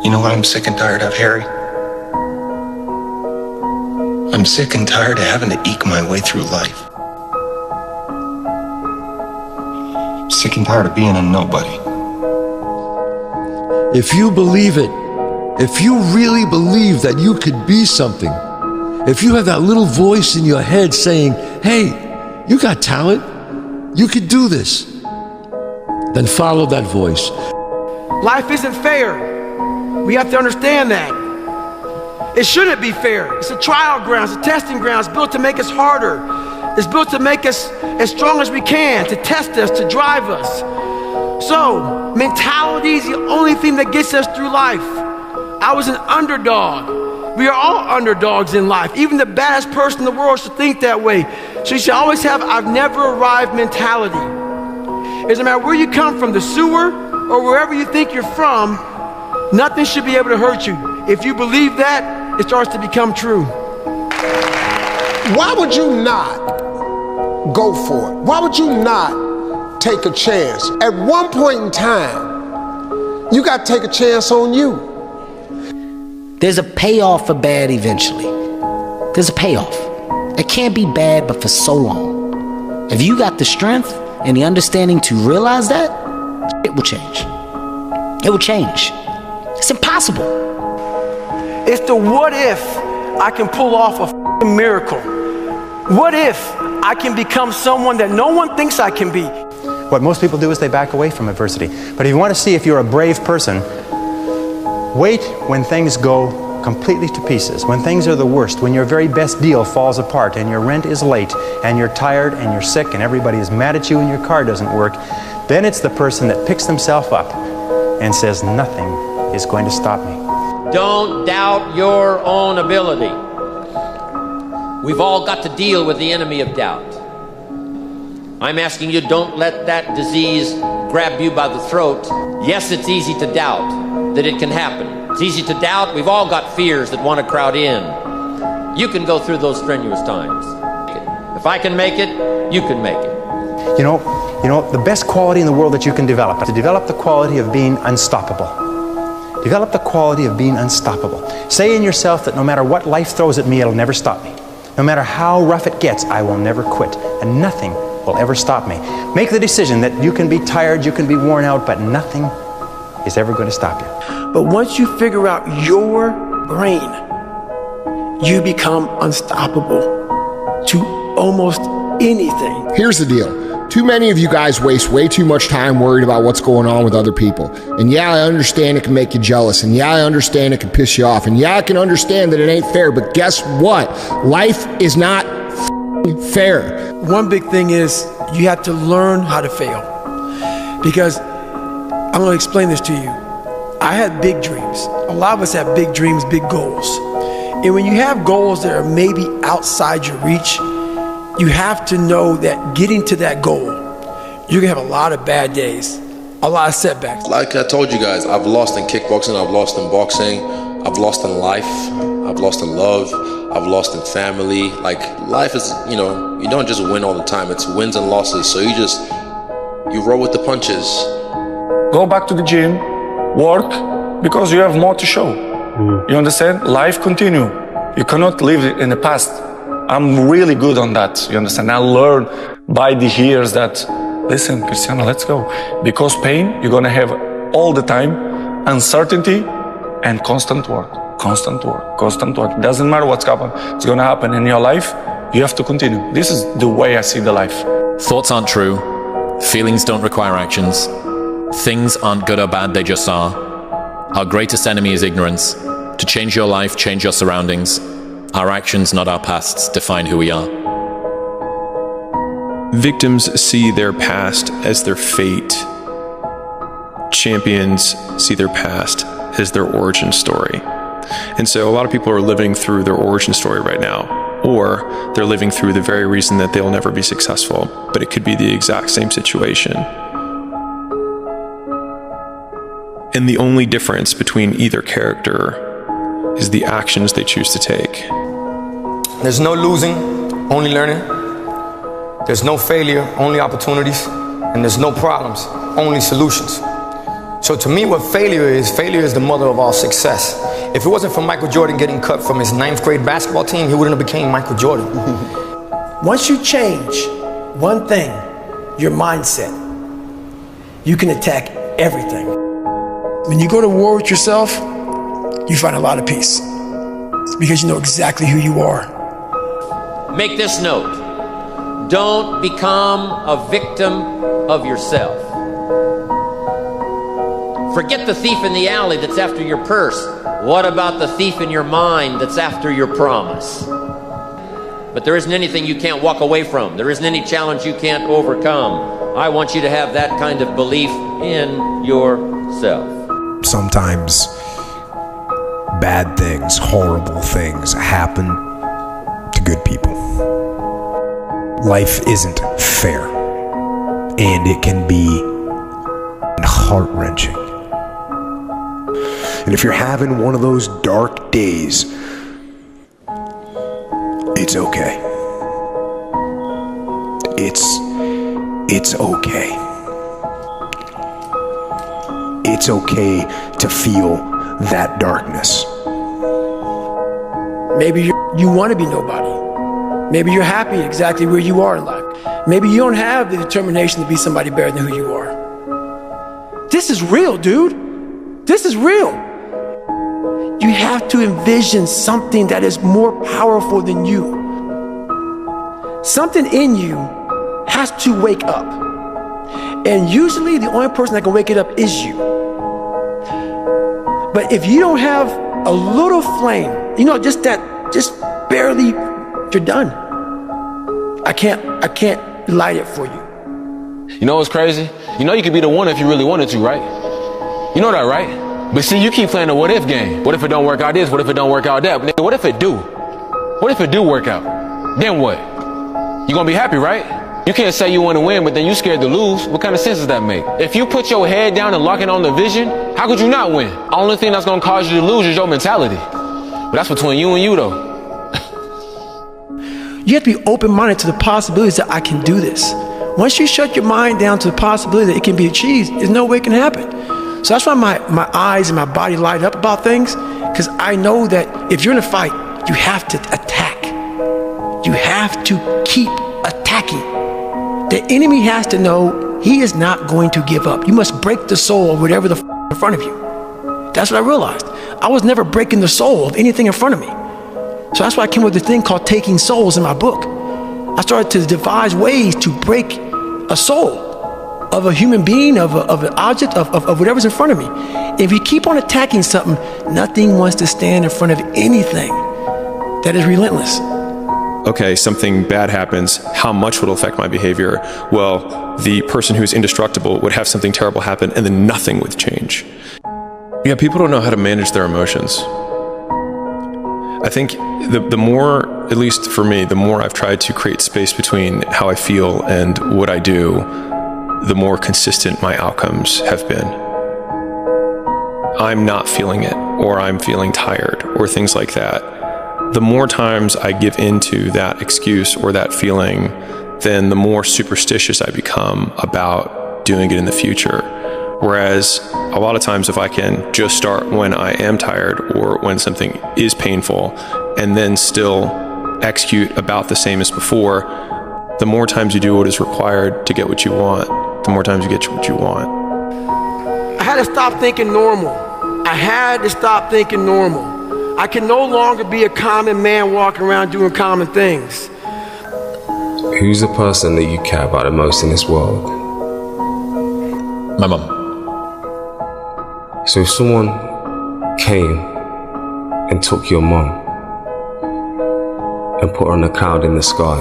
You know what I'm sick and tired of, Harry? I'm sick and tired of having to eke my way through life. Sick and tired of being a nobody. If you believe it, if you really believe that you could be something, if you have that little voice in your head saying, hey, you got talent, you could do this, then follow that voice. Life isn't fair. We have to understand that. It shouldn't be fair. It's a trial ground, it's a testing ground. It's built to make us harder. It's built to make us as strong as we can, to test us, to drive us. So, mentality is the only thing that gets us through life. I was an underdog. We are all underdogs in life. Even the baddest person in the world should think that way. So you should always have I've never arrived mentality. It doesn't matter where you come from, the sewer or wherever you think you're from, nothing should be able to hurt you. If you believe that, it starts to become true. Why would you not go for it? Why would you not take a chance? At one point in time, you got to take a chance on you. There's a payoff for bad eventually. There's a payoff. It can't be bad, but for so long. If you got the strength and the understanding to realize that, it will change. It will change. It's impossible. It's the what if I can pull off a miracle? What if I can become someone that no one thinks I can be? What most people do is they back away from adversity. But if you want to see if you're a brave person, wait when things go completely to pieces, when things are the worst, when your very best deal falls apart and your rent is late and you're tired and you're sick and everybody is mad at you and your car doesn't work, then it's the person that picks themselves up and says, nothing is going to stop me. Don't doubt your own ability. We've all got to deal with the enemy of doubt. I'm asking you, don't let that disease grab you by the throat. Yes, it's easy to doubt that it can happen. It's easy to doubt. We've all got fears that want to crowd in. You can go through those strenuous times. If I can make it, you can make it. You know, the best quality in the world that you can develop, to develop the quality of being unstoppable. Develop the quality of being unstoppable. Say in yourself that no matter what life throws at me, it'll never stop me. No matter how rough it gets, I will never quit. And nothing will ever stop me. Make the decision that you can be tired, you can be worn out, but nothing is ever going to stop you. But once you figure out your brain, you become unstoppable to almost anything. Here's the deal. Too many of you guys waste way too much time worried about what's going on with other people. And yeah, I understand it can make you jealous. And yeah, I understand it can piss you off. And yeah, I can understand that it ain't fair. But guess what? Life is not fair. One big thing is you have to learn how to fail. Because I'm going to explain this to you. I had big dreams. A lot of us have big dreams, big goals. And when you have goals that are maybe outside your reach, you have to know that getting to that goal, you're gonna have a lot of bad days, a lot of setbacks. Like I told you guys, I've lost in kickboxing, I've lost in boxing, I've lost in life, I've lost in love, I've lost in family. Like life is, you don't just win all the time, it's wins and losses. So you roll with the punches. Go back to the gym, work, because you have more to show. You understand? Life continue. You cannot live in the past. I'm really good on that, you understand? I learned by the years that, listen, Cristiano, let's go. Because pain, you're gonna have all the time, uncertainty and constant work, constant work, constant work. It doesn't matter what's happening, it's gonna happen in your life, you have to continue. This is the way I see the life. Thoughts aren't true, feelings don't require actions, things aren't good or bad, they just are. Our greatest enemy is ignorance. To change your life, change your surroundings. Our actions, not our pasts, define who we are. Victims see their past as their fate. Champions see their past as their origin story. And so a lot of people are living through their origin story right now, or they're living through the very reason that they'll never be successful, but it could be the exact same situation. And the only difference between either character is the actions they choose to take. There's no losing, only learning. There's no failure, only opportunities. And there's no problems, only solutions. So to me, what failure is the mother of all success. If it wasn't for Michael Jordan getting cut from his 9th grade basketball team, he wouldn't have became Michael Jordan. Once you change one thing, your mindset, you can attack everything. When you go to war with yourself, you find a lot of peace. It's because you know exactly who you are. Make this note. Don't become a victim of yourself. Forget the thief in the alley that's after your purse. What about the thief in your mind that's after your promise? But there isn't anything you can't walk away from. There isn't any challenge you can't overcome. I want you to have that kind of belief in yourself. Sometimes bad things, horrible things happen to good people. Life isn't fair, and it can be heart-wrenching. And if you're having one of those dark days, it's okay. It's okay. It's okay to feel that darkness. Maybe you want to be nobody. Maybe you're happy exactly where you are in life. Maybe you don't have the determination to be somebody better than who you are. This is real, dude. This is real. You have to envision something that is more powerful than you. Something in you has to wake up. And usually the only person that can wake it up is you. But if you don't have a little flame, just barely, you're done. I can't light it for you. You know what's crazy? You know you could be the one if you really wanted to, right? You know that, right? But see, you keep playing the what if game. What if it don't work out this? What if it don't work out that? But what if it do? What if it do work out? Then what? You gonna be happy, right? You can't say you want to win, but then you scared to lose. What kind of sense does that make? If you put your head down and lock in on the vision, how could you not win? The only thing that's gonna cause you to lose is your mentality. But that's between you and you, though. You have to be open-minded to the possibilities that I can do this. Once you shut your mind down to the possibility that it can be achieved, there's no way it can happen. So that's why my eyes and my body light up about things, because I know that if you're in a fight, you have to attack. You have to keep attacking. The enemy has to know he is not going to give up. You must break the soul of whatever the in front of you. That's what I realized. I was never breaking the soul of anything in front of me. So that's why I came with this thing called Taking Souls in my book. I started to devise ways to break a soul of a human being, of an object, of whatever's in front of me. If you keep on attacking something, nothing wants to stand in front of anything that is relentless. Okay, something bad happens, how much would it affect my behavior? Well, the person who's indestructible would have something terrible happen and then nothing would change. Yeah, people don't know how to manage their emotions. I think the more, at least for me, the more I've tried to create space between how I feel and what I do, the more consistent my outcomes have been. I'm not feeling it, or I'm feeling tired, or things like that. The more times I give into that excuse or that feeling, then the more superstitious I become about doing it in the future. Whereas a lot of times if I can just start when I am tired or when something is painful and then still execute about the same as before, the more times you do what is required to get what you want, the more times you get what you want. I had to stop thinking normal. I had to stop thinking normal. I can no longer be a common man walking around doing common things. Who's the person that you care about the most in this world? My mum. So if someone came and took your mum and put her on a cloud in the sky,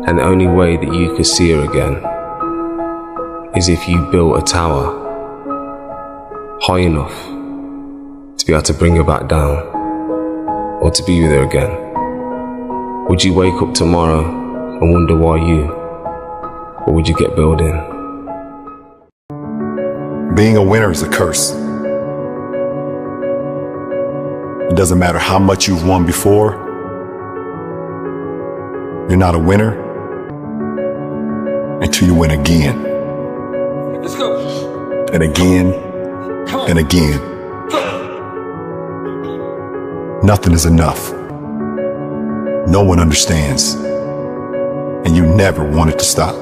and the only way that you could see her again is if you built a tower high enough to be able to bring her back down or to be with her again, would you wake up tomorrow and wonder why you, or would you get building? Being a winner is a curse. It doesn't matter how much you've won before. You're not a winner until you win again. Let's go. and again and again. Nothing is enough. No one understands. And you never want it to stop.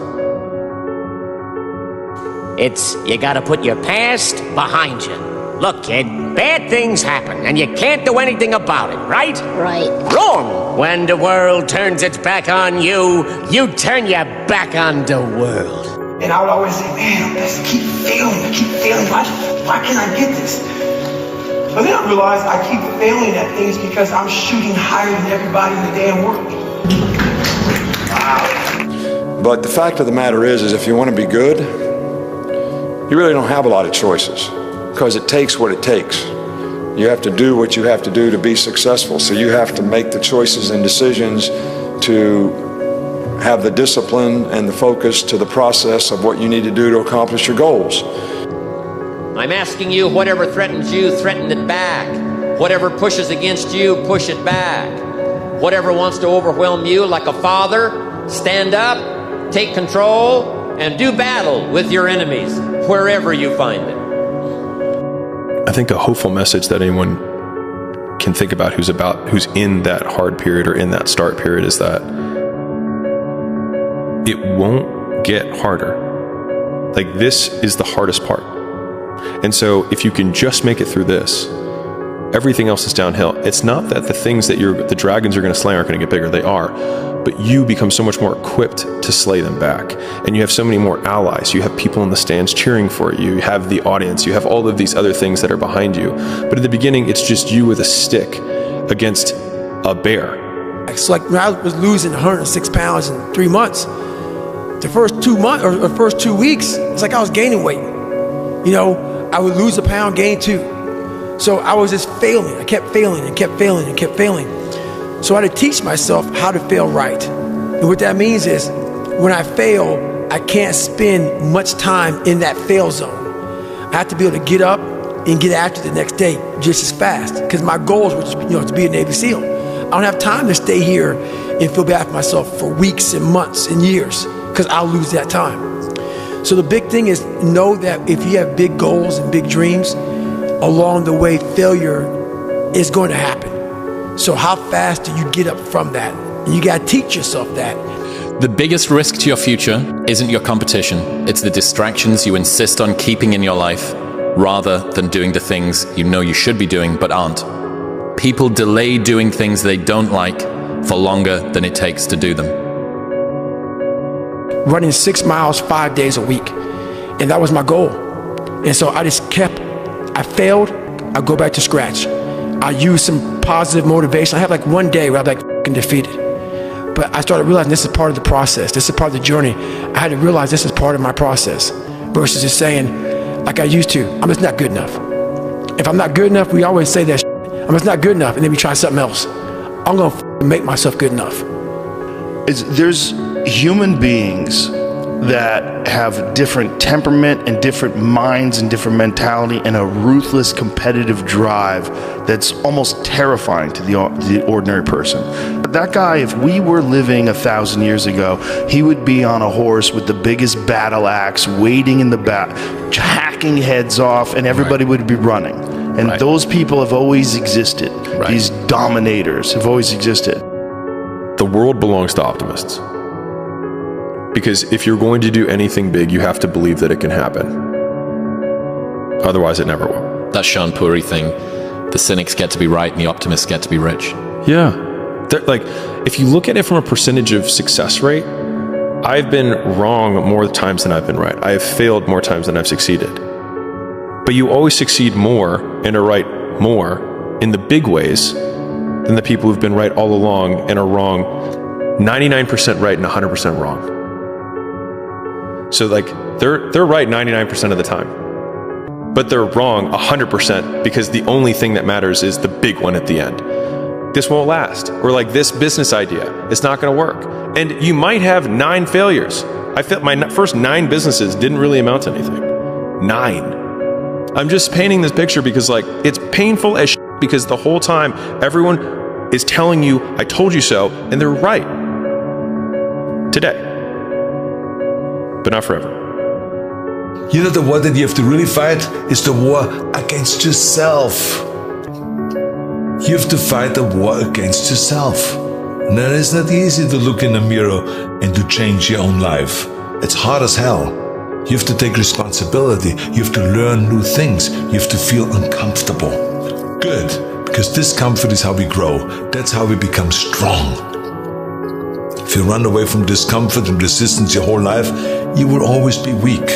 It's, you gotta put your past behind you. Look, kid, bad things happen, and you can't do anything about it, right? Right. Wrong! When the world turns its back on you, you turn your back on the world. And I would always say, man, I just keep failing. Why can't I get this? But then I realized I keep failing at things because I'm shooting higher than everybody in the damn world. Wow. But the fact of the matter is if you want to be good, you really don't have a lot of choices, because it takes what it takes. You have to do what you have to do to be successful. So you have to make the choices and decisions to have the discipline and the focus to the process of what you need to do to accomplish your goals. I'm asking you, whatever threatens you, threaten it back. Whatever pushes against you, push it back. Whatever wants to overwhelm you like a father, stand up, take control, and do battle with your enemies, wherever you find them. I think a hopeful message that anyone can think about who's in that hard period or in that start period is that it won't get harder. Like, this is the hardest part. And so if you can just make it through this, everything else is downhill. It's not that the things that the dragons are going to slay aren't going to get bigger. They are. But you become so much more equipped to slay them back. And you have so many more allies. You have people in the stands cheering for you. You have the audience. You have all of these other things that are behind you. But at the beginning, it's just you with a stick against a bear. It's like when I was losing 106 pounds in 3 months, the first 2 months or the first 2 weeks, it's like I was gaining weight. You know, I would lose a pound, gain 2. So I was just failing. I kept failing and kept failing and kept failing. So I had to teach myself how to fail right. And what that means is when I fail, I can't spend much time in that fail zone. I have to be able to get up and get after the next day just as fast, because my goals were to be a Navy SEAL. I don't have time to stay here and feel bad for myself for weeks and months and years, because I'll lose that time. So the big thing is know that if you have big goals and big dreams, along the way failure is going to happen. So how fast do you get up from that? And you got to teach yourself that. The biggest risk to your future isn't your competition. It's the distractions you insist on keeping in your life rather than doing the things you know you should be doing but aren't. People delay doing things they don't like for longer than it takes to do them. Running 6 miles 5 days a week. And that was my goal. And so I just I failed, I go back to scratch. I use some positive motivation. I have like one day where I'm like f***ing defeated. But I started realizing this is part of the process. This is part of the journey. I had to realize this is part of my process versus just saying, like I used to, I'm just not good enough. If I'm not good enough, we always say that I'm just not good enough, and then we try something else. I'm gonna make myself good enough. There's human beings that have different temperament and different minds and different mentality and a ruthless competitive drive that's almost terrifying to the ordinary person. That guy, if we were living 1,000 years ago, he would be on a horse with the biggest battle axe, waiting in the back, hacking heads off, and everybody would be running. And those people have always existed. These dominators have always existed. The world belongs to optimists. Because if you're going to do anything big, you have to believe that it can happen. Otherwise, it never will. That Sean Puri thing, the cynics get to be right and the optimists get to be rich. Yeah. Like, if you look at it from a percentage of success rate, I've been wrong more times than I've been right. I have failed more times than I've succeeded. But you always succeed more and are right more in the big ways than the people who've been right all along and are wrong 99% right and 100% wrong. So like they're right 99% of the time, but they're wrong 100% because the only thing that matters is the big one at the end. This won't last. Or like this business idea, it's not going to work. And you might have 9 failures. I felt my first 9 businesses didn't really amount to anything. 9. I'm just painting this picture because like it's painful as shit because the whole time everyone is telling you, I told you so, and they're right. Today. But not forever. You know, the war that you have to really fight is the war against yourself. You have to fight the war against yourself. And then it's not easy to look in the mirror and to change your own life. It's hard as hell. You have to take responsibility. You have to learn new things. You have to feel uncomfortable. Good, because discomfort is how we grow. That's how we become strong. If you run away from discomfort and resistance your whole life, you will always be weak.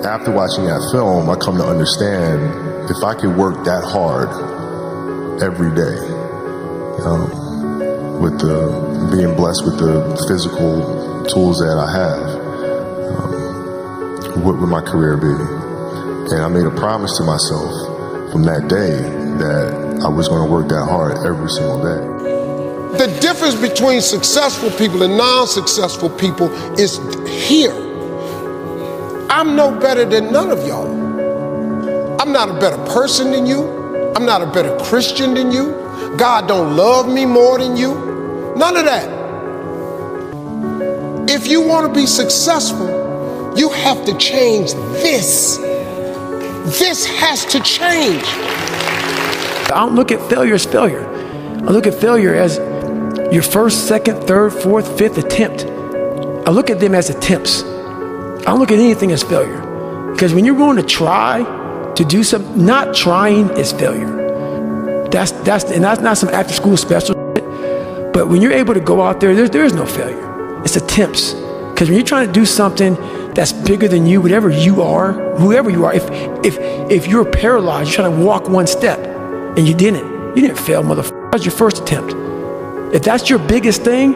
After watching that film, I come to understand if I could work that hard every day, with being blessed with the physical tools that I have, what would my career be? And I made a promise to myself from that day that I was going to work that hard every single day. The difference between successful people and non-successful people is here. I'm no better than none of y'all. I'm not a better person than you. I'm not a better Christian than you. God don't love me more than you. None of that. If you want to be successful, you have to change this. This has to change. I don't look at failure as failure. I look at failure as your first, second, third, fourth, fifth attempt. I look at them as attempts. I don't look at anything as failure. Because when you're going to try to do something, not trying is failure. That's not some after school special shit. But when you're able to go out there is no failure. It's attempts. Because when you're trying to do something that's bigger than you, whatever you are, whoever you are, if you're paralyzed, you're trying to walk one step and you didn't fail, motherfucker. That was your first attempt. If that's your biggest thing,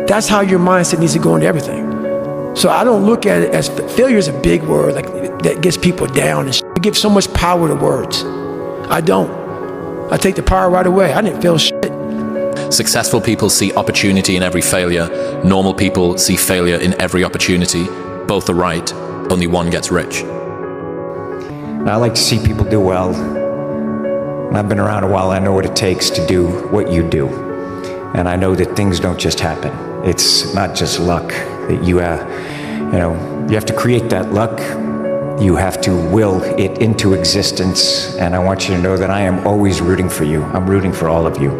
that's how your mindset needs to go into everything. So I don't look at it as failure is a big word like that gets people down and shit. We give so much power to words. I don't. I take the power right away. I didn't fail shit. Successful people see opportunity in every failure. Normal people see failure in every opportunity. Both are right. Only one gets rich. I like to see people do well. I've been around a while. I know what it takes to do what you do. And I know that things don't just happen. It's not just luck. That you have to create that luck. You have to will it into existence. And I want you to know that I am always rooting for you. I'm rooting for all of you.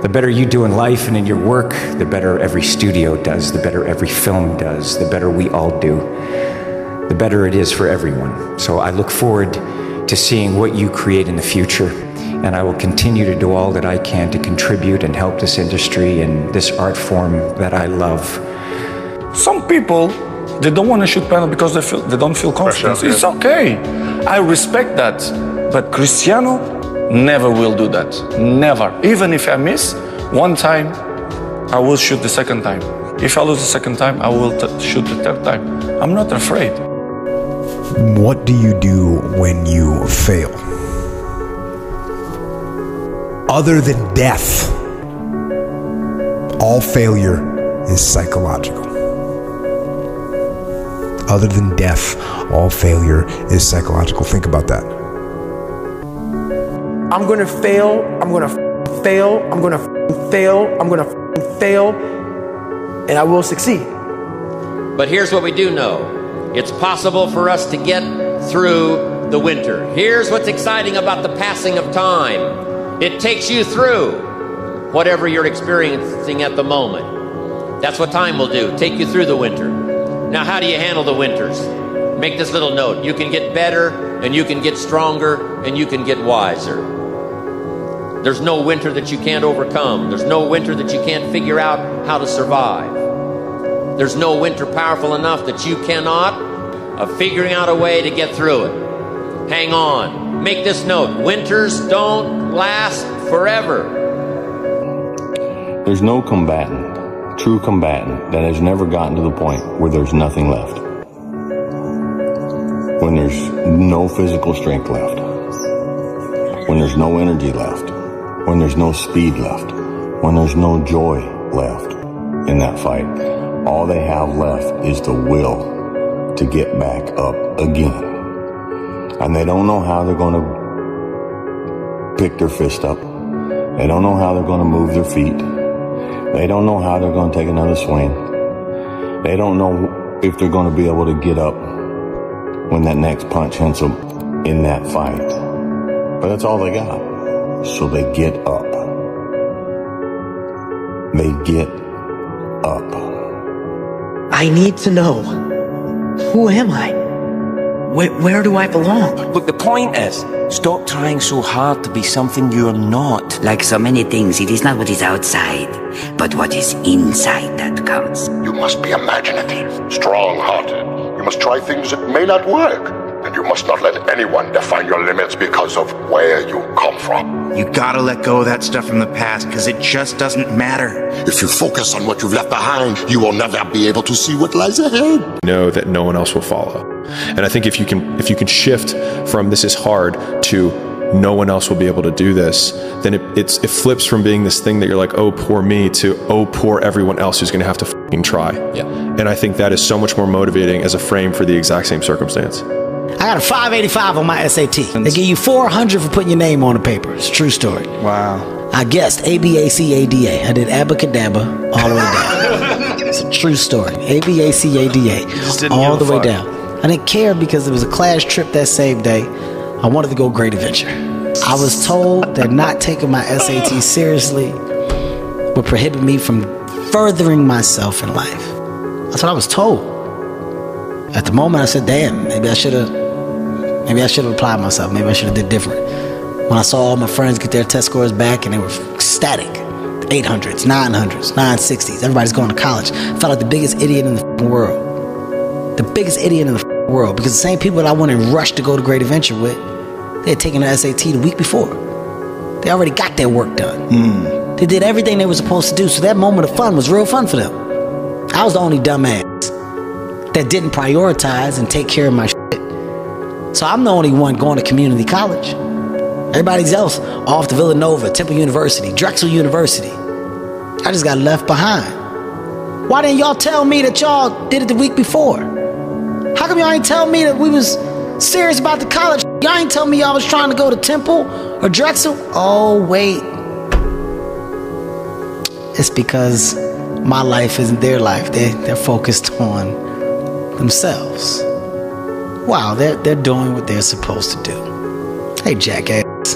The better you do in life and in your work, the better every studio does, the better every film does, the better we all do, the better it is for everyone. So I look forward to seeing what you create in the future. And I will continue to do all that I can to contribute and help this industry and this art form that I love. Some people, they don't want to shoot penalty because they don't feel confident. It's okay. I respect that. But Cristiano never will do that. Never. Even if I miss one time, I will shoot the second time. If I lose the second time, I will shoot the third time. I'm not afraid. What do you do when you fail? Other than death, all failure is psychological. Other than death, all failure is psychological. Think about that. I'm going to fail. I'm going to fail. I'm going to fail. I'm going to fail. And I will succeed. But here's what we do know. It's possible for us to get through the winter. Here's what's exciting about the passing of time. It takes you through whatever you're experiencing at the moment. That's what time will do, take you through the winter. Now, how do you handle the winters? Make this little note. You can get better, and you can get stronger, and you can get wiser. There's no winter that you can't overcome. There's no winter that you can't figure out how to survive. There's no winter powerful enough that you cannot figuring out a way to get through it. Hang on. Make this note. Winters don't last forever. There's no combatant, true combatant, that has never gotten to the point where there's nothing left. When there's no physical strength left. When there's no energy left. When there's no speed left. When there's no joy left in that fight. All they have left is the will to get back up again. And they don't know how they're going to pick their fist up. They don't know how they're going to move their feet. They don't know how they're going to take another swing. They don't know if they're going to be able to get up when that next punch hits them in that fight. But that's all they got. So they get up. They get up. I need to know, who am I? Where do I belong? Look, the point is, stop trying so hard to be something you're not. Like so many things, it is not what is outside, but what is inside that counts. You must be imaginative, strong-hearted. You must try things that may not work. And you must not let anyone define your limits because of where you come from. You gotta let go of that stuff from the past, because it just doesn't matter. If you focus on what you've left behind, you will never be able to see what lies ahead. Know that no one else will follow. And I think if you can shift from this is hard to no one else will be able to do this, then it flips from being this thing that you're like, oh, poor me, to oh, poor everyone else who's going to have to fucking try. Yeah. And I think that is so much more motivating as a frame for the exact same circumstance. I got a 585 on my SAT. They give you 400 for putting your name on the paper. It's a true story. Wow. I guessed ABACADA. I did abacadabra all the way down. It's a true story. ABACADA all the way down. I didn't care because it was a class trip that same day. I wanted to go Great Adventure. I was told that not taking my SAT seriously would prohibit me from furthering myself in life. That's what I was told. At the moment, I said, damn, maybe I should have applied myself. Maybe I should have did different. When I saw all my friends get their test scores back and they were ecstatic, 800s, 900s, 960s, everybody's going to college. I felt like the biggest idiot in the world. The biggest idiot in the world, because the same people that I went and rushed to go to Great Adventure with, they had taken their SAT the week before. They already got their work done. They did everything they were supposed to do, so that moment of fun was real fun for them. I was the only dumbass that didn't prioritize and take care of my shit. So I'm the only one going to community college. Everybody else off to Villanova, Temple University, Drexel University. I just got left behind. Why didn't y'all tell me that y'all did it the week before? How come y'all ain't tell me that we was serious about the college? Y'all ain't tell me y'all was trying to go to Temple or Drexel? Oh, wait. It's because my life isn't their life. They're focused on themselves. Wow, they're doing what they're supposed to do. Hey, jackass,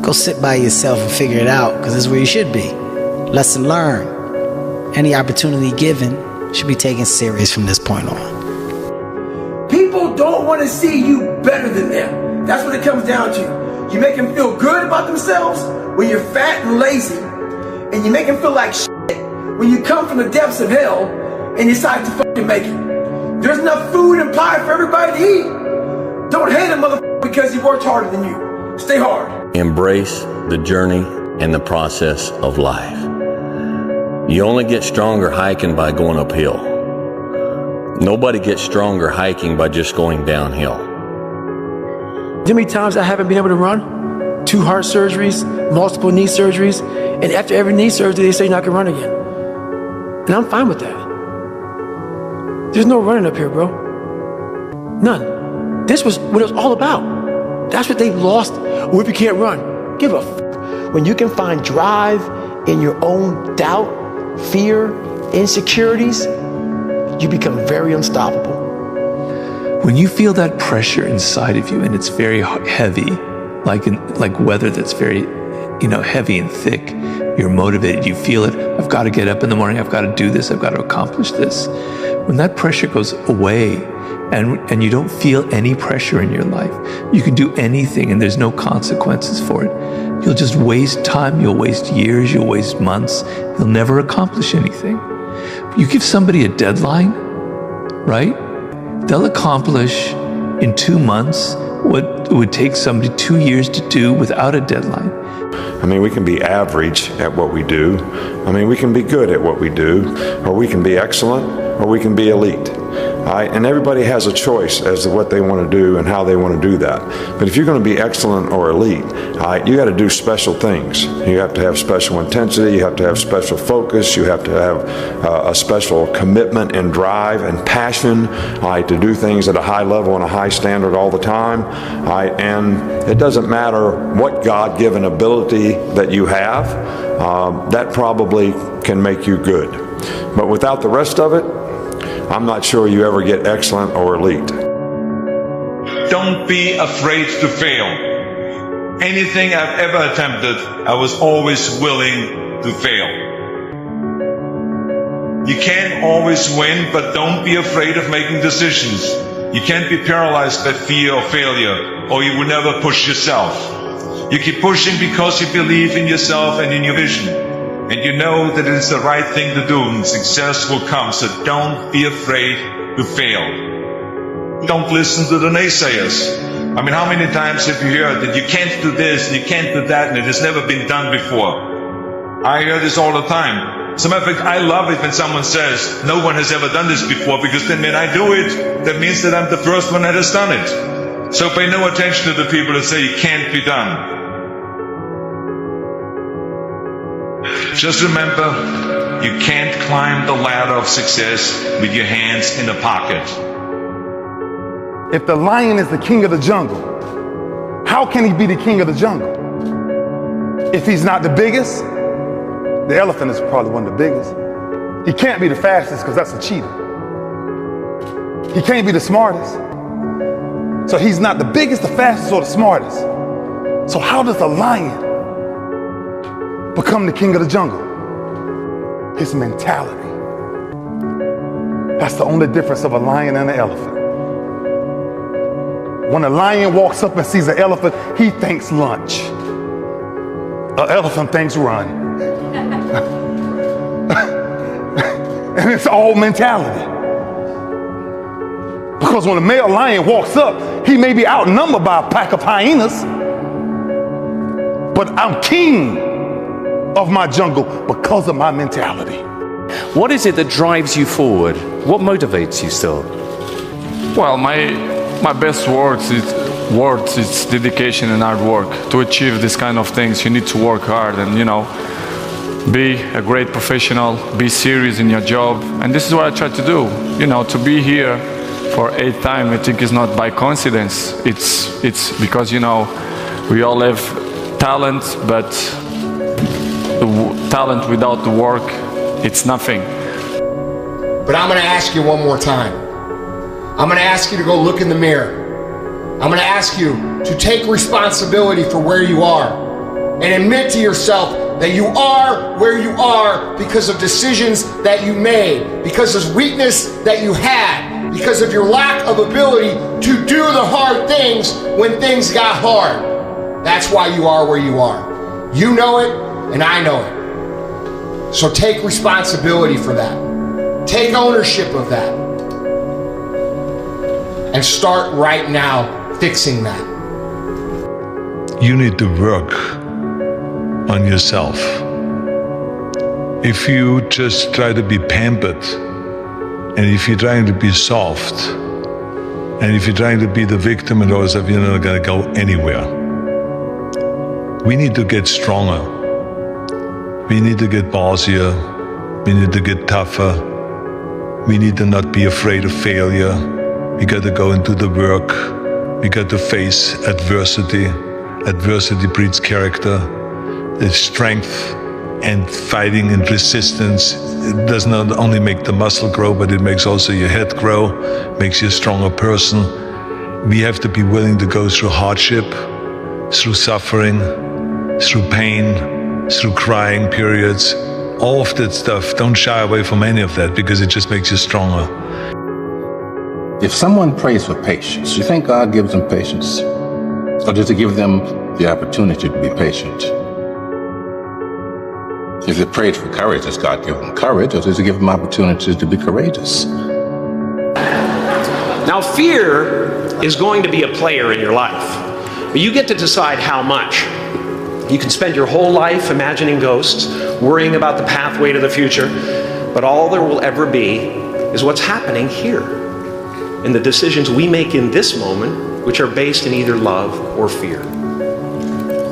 go sit by yourself and figure it out, because this is where you should be. Lesson learned. Any opportunity given should be taken serious from this point on. People don't want to see you better than them. That's what it comes down to. You make them feel good about themselves when you're fat and lazy, and you make them feel like shit when you come from the depths of hell and you decide to fucking make it. There's enough food and pie for everybody to eat. Don't hate a motherfucker because he worked harder than you. Stay hard. Embrace the journey and the process of life. You only get stronger hiking by going uphill. Nobody gets stronger hiking by just going downhill. How many times I haven't been able to run? 2 heart surgeries, multiple knee surgeries, and after every knee surgery, they say you're not gonna run again. And I'm fine with that. There's no running up here, bro. None. This was what it was all about. That's what they lost. What if you can't run? Give a f. When you can find drive in your own doubt, fear, insecurities, you become very unstoppable. When you feel that pressure inside of you and it's very heavy, like weather that's very, heavy and thick, you're motivated, you feel it. I've got to get up in the morning. I've got to do this. I've got to accomplish this. When that pressure goes away and you don't feel any pressure in your life, you can do anything and there's no consequences for it. You'll just waste time. You'll waste years. You'll waste months. You'll never accomplish anything. You give somebody a deadline, right? They'll accomplish in 2 months what it would take somebody 2 years to do without a deadline. I mean, we can be average at what we do. I mean, we can be good at what we do, or we can be excellent, or we can be elite. And everybody has a choice as to what they want to do and how they want to do that. But if you're going to be excellent or elite, you got to do special things. You have to have special intensity. You have to have special focus. You have to have a special commitment and drive and passion to do things at a high level and a high standard all the time. And it doesn't matter what God-given ability that you have. That probably can make you good. But without the rest of it, I'm not sure you ever get excellent or elite. don't be afraid to fail. Anything I've ever attempted, I was always willing to fail. You can't always win, but don't be afraid of making decisions. You can't be paralyzed by fear of failure, or you will never push yourself. You keep pushing because you believe in yourself and in your vision. And you know that it is the right thing to do, and success will come. So don't be afraid to fail. Don't listen to the naysayers. I mean, how many times have you heard that you can't do this and you can't do that and it has never been done before? I hear this all the time. As a matter of fact, I love it when someone says, no one has ever done this before, because then when I do it, that means that I'm the first one that has done it. So pay no attention to the people that say it can't be done. Just remember, you can't climb the ladder of success with your hands in a pocket. If the lion is the king of the jungle, how can he be the king of the jungle? If he's not the biggest, the elephant is probably one of the biggest. He can't be the fastest because that's a cheetah. He can't be the smartest. So he's not the biggest, the fastest, or the smartest. So how does a lion become the king of the jungle? His mentality. That's the only difference of a lion and an elephant. When a lion walks up and sees an elephant, he thinks lunch. An elephant thinks run. And it's all mentality. Because when a male lion walks up, he may be outnumbered by a pack of hyenas, but I'm king of my jungle because of my mentality. What is it that drives you forward? What motivates you still? Well, my best words is dedication and hard work. To achieve this kind of things, you need to work hard and, be a great professional, be serious in your job. And this is what I try to do. To be here for 8th time, I think is not by coincidence. It's because, we all have talent, but the talent without the work, it's nothing. But I'm gonna ask you one more time. I'm gonna ask you to go look in the mirror. I'm gonna ask you to take responsibility for where you are and admit to yourself that you are where you are because of decisions that you made, because of weakness that you had, because of your lack of ability to do the hard things when things got hard. That's why you are where you are. You know it, and I know it. So take responsibility for that. Take ownership of that. And start right now fixing that. You need to work on yourself. If you just try to be pampered, and if you're trying to be soft, and if you're trying to be the victim and all stuff, you're not gonna go anywhere. We need to get stronger. We need to get bossier. We need to get tougher. We need to not be afraid of failure. We got to go into the work. We got to face adversity. Adversity breeds character. There's strength and fighting and resistance. It does not only make the muscle grow, but it makes also your head grow, makes you a stronger person. We have to be willing to go through hardship, through suffering, through pain, through crying periods. All of that stuff, don't shy away from any of that because it just makes you stronger. If someone prays for patience, do you think God gives them patience? Or does he give them the opportunity to be patient? If they prayed for courage, does God give them courage, or does he give them opportunities to be courageous? Now, fear is going to be a player in your life, but you get to decide how much. You can spend your whole life imagining ghosts, worrying about the pathway to the future, but all there will ever be is what's happening here, and the decisions we make in this moment, which are based in either love or fear.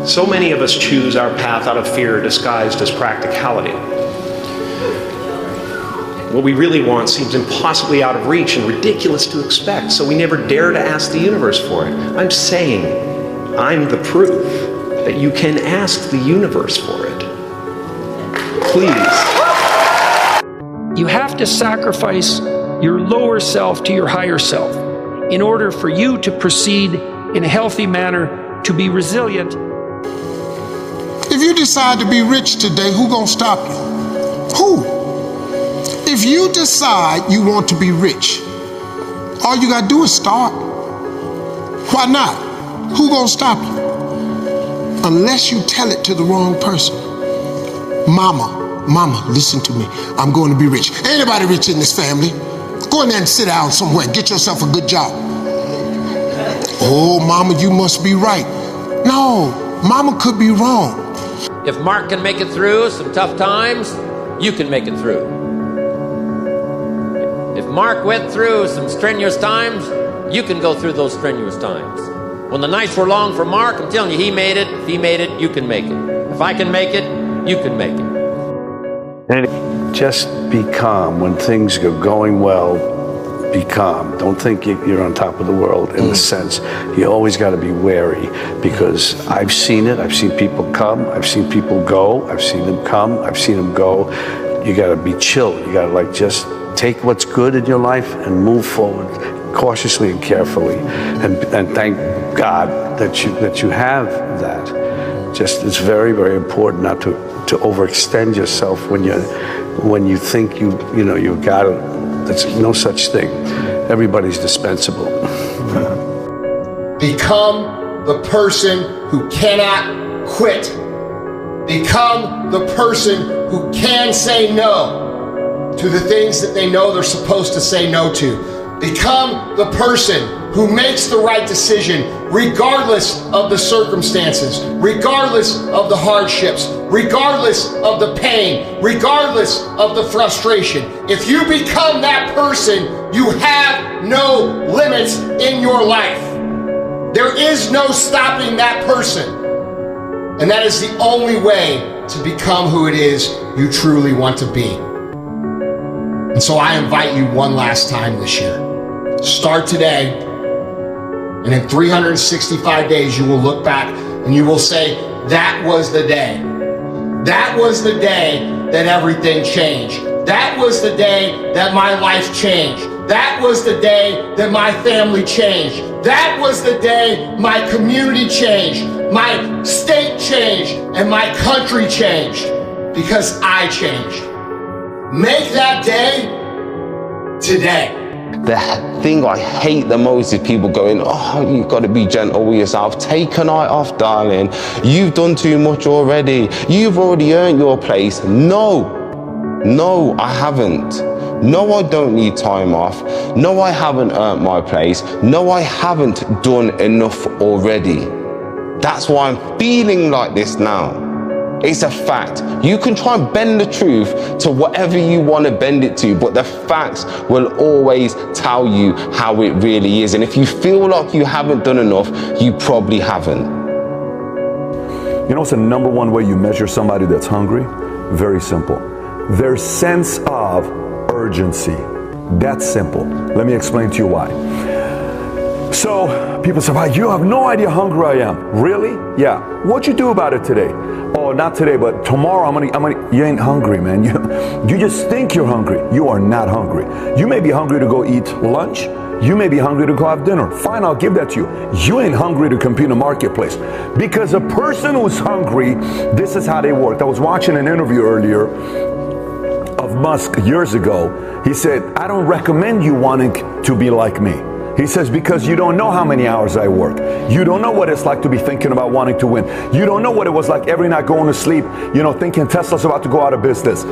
So many of us choose our path out of fear disguised as practicality. What we really want seems impossibly out of reach and ridiculous to expect, so we never dare to ask the universe for it. I'm saying I'm the proof that you can ask the universe for it. Please. You have to sacrifice your lower self to your higher self. in order for you to proceed in a healthy manner, to be resilient. If you decide to be rich today, who gonna stop you? Who? If you decide you want to be rich, all you gotta do is start. Why not? Who gonna stop you? Unless you tell it to the wrong person. Mama, listen to me. I'm going to be rich. Anybody rich in this family? Go in there and sit down somewhere and get yourself a good job. Oh, mama, you must be right. No, mama could be wrong. If Mark can make it through some tough times, you can make it through. If Mark went through some strenuous times, you can go through those strenuous times. When the nights were long for Mark, I'm telling you, he made it. If he made it, you can make it. If I can make it, you can make it. And just be calm when things are going well. Be calm. Don't think you're on top of the world in the sense. You always got to be wary, because I've seen it. I've seen people come. I've seen people go. I've seen them come. I've seen them go. You got to be chill. You got to just take what's good in your life and move forward cautiously and carefully, and thank God that you have that. Just it's very, very important not to overextend yourself when you think you've got it. There's no such thing. Everybody's dispensable. Become the person who cannot quit. Become the person who can say no to the things that they know they're supposed to say no to. Become the person who makes the right decision regardless of the circumstances, regardless of the hardships, regardless of the pain, regardless of the frustration. If you become that person, you have no limits in your life. There is no stopping that person. And that is the only way to become who it is you truly want to be. And so I invite you one last time this year. Start today, and in 365 days you will look back and you will say, that was the day. That was the day that everything changed. That was the day that my life changed. That was the day that my family changed. That was the day my community changed, my state changed, and my country changed, because I changed. Make that day today. The thing I hate the most is people going, oh, you've got to be gentle with yourself. Take a night off, darling. You've done too much already. You've already earned your place. No, I haven't. No, I don't need time off. No, I haven't earned my place. No, I haven't done enough already. That's why I'm feeling like this now. It's a fact. You can try and bend the truth to whatever you want to bend it to, but the facts will always tell you how it really is. And if you feel like you haven't done enough, you probably haven't. You know what's the number one way you measure somebody that's hungry? Very simple. Their sense of urgency. That's simple. Let me explain to you why. So people say, wow, you have no idea how hungry I am. Really? Yeah. What'd you do about it today? Oh, not today, but tomorrow I'm gonna. You ain't hungry, man. You just think you're hungry. You are not hungry. You may be hungry to go eat lunch. You may be hungry to go have dinner. Fine, I'll give that to you. You ain't hungry to compete in the marketplace. Because a person who's hungry, this is how they work. I was watching an interview earlier of Musk years ago. He said, I don't recommend you wanting to be like me. He says, because you don't know how many hours I work. You don't know what it's like to be thinking about wanting to win. You don't know what it was like every night going to sleep, thinking Tesla's about to go out of business.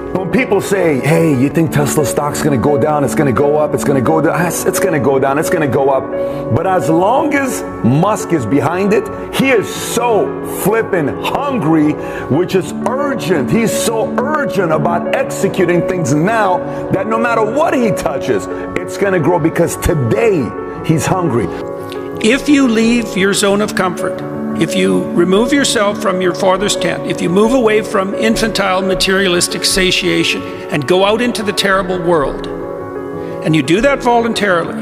When people say, hey, you think Tesla stock's going to go down, it's going to go up, it's going to go down, it's going to go down, it's going to go up. But as long as Musk is behind it, he is so flippin' hungry, which is urgent. He's so urgent about executing things now that no matter what he touches, it's going to grow, because today he's hungry. If you leave your zone of comfort, if you remove yourself from your father's tent, if you move away from infantile materialistic satiation and go out into the terrible world, and you do that voluntarily,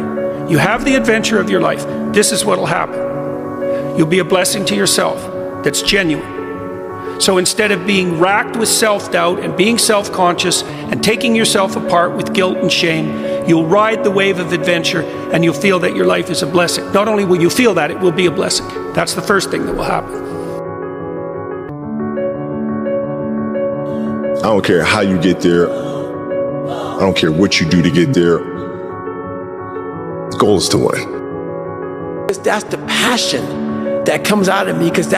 you have the adventure of your life, this is what will happen. You'll be a blessing to yourself that's genuine. So instead of being racked with self-doubt and being self-conscious and taking yourself apart with guilt and shame, You'll ride the wave of adventure, and you'll feel that your life is a blessing. Not only will you feel that, it will be a blessing. That's the first thing that will happen. I don't care how you get there. I don't care what you do to get there. The goal is to win. That's the passion that comes out of me, because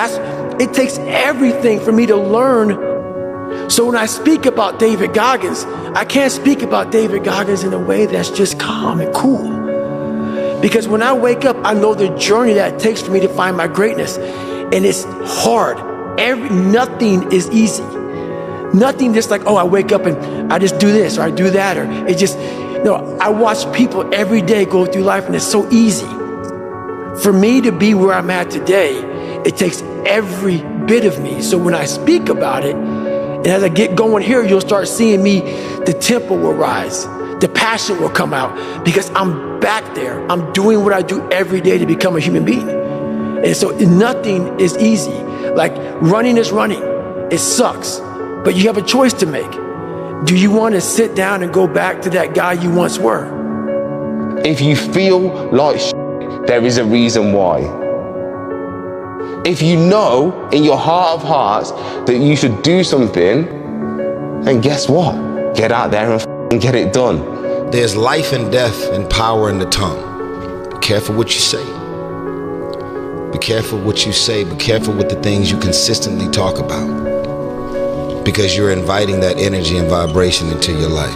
it takes everything for me to learn. So when I speak about David Goggins, I can't speak about David Goggins in a way that's just calm and cool. Because when I wake up, I know the journey that it takes for me to find my greatness. And it's hard. Nothing is easy. Nothing just like, oh, I wake up and I just do this or I do that, or it just, no, I watch people every day go through life, and it's so easy. For me to be where I'm at today, it takes every bit of me. So when I speak about it, and as I get going here, you'll start seeing me, the tempo will rise, the passion will come out, because I'm back there. I'm doing what I do every day to become a human being. And so nothing is easy. Like running is running. It sucks. But you have a choice to make. Do you want to sit down and go back to that guy you once were? If you feel like there is a reason why. If you know in your heart of hearts that you should do something, then guess what? Get out there and get it done. There's life and death and power in the tongue. Be careful what you say. Be careful what you say. Be careful with the things you consistently talk about. Because you're inviting that energy and vibration into your life.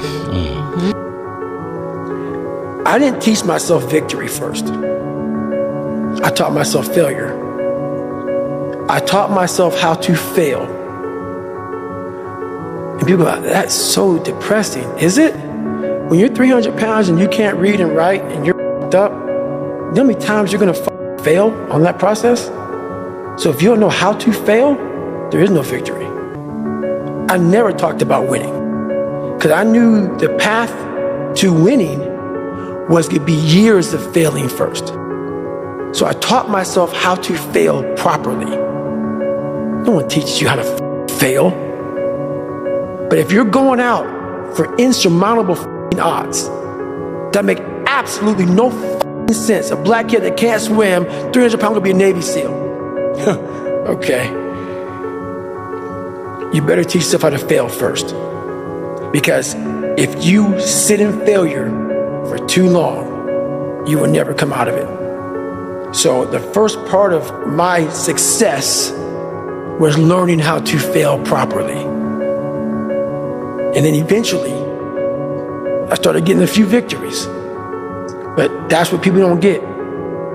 I didn't teach myself victory first. I taught myself failure. I taught myself how to fail. And people are like, that's so depressing. Is it? When you're 300 pounds and you can't read and write and you're f***ed up, you know how many times you're gonna fail on that process? So if you don't know how to fail, there is no victory. I never talked about winning, because I knew the path to winning was going to be years of failing first. So I taught myself how to fail properly. No one teaches you how to fail. But if you're going out for insurmountable odds that make absolutely no sense, a black kid that can't swim, 300 pounds will be a Navy SEAL. Okay. You better teach yourself how to fail first. Because if you sit in failure for too long, you will never come out of it. So the first part of my success was learning how to fail properly. And then eventually, I started getting a few victories. But that's what people don't get.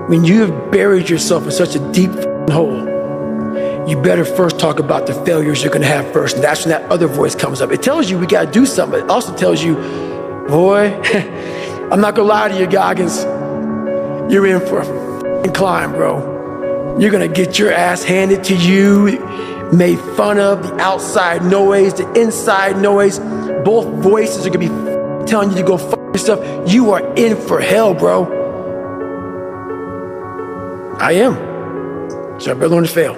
When you have buried yourself in such a deep hole, you better first talk about the failures you're gonna have first, and that's when that other voice comes up. It tells you we gotta do something. It also tells you, boy, I'm not gonna lie to you, Goggins. You're in for a climb, bro. You're gonna get your ass handed to you, made fun of, the outside noise, the inside noise. Both voices are gonna be telling you to go f yourself. You are in for hell, bro. I am. So I better learn to fail.